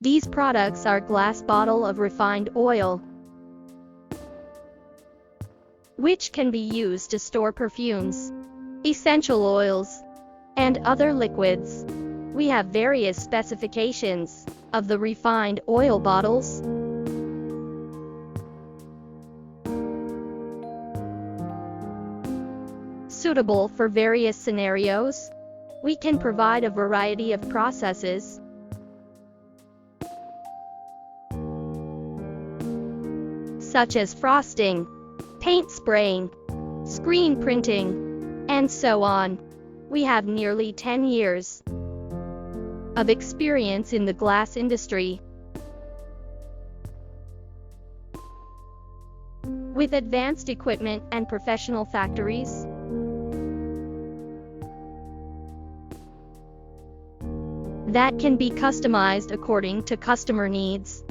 These products are glass bottle of refined oil, which can be used to store perfumes, essential oils, and other liquids. We have various specifications of the refined oil bottles. Suitable for various scenarios, we can provide a variety of processes, such as frosting, paint spraying, screen printing, and so on. We have nearly 10 years of experience in the glass industry, with advanced equipment and professional factories. That can be customized according to customer needs.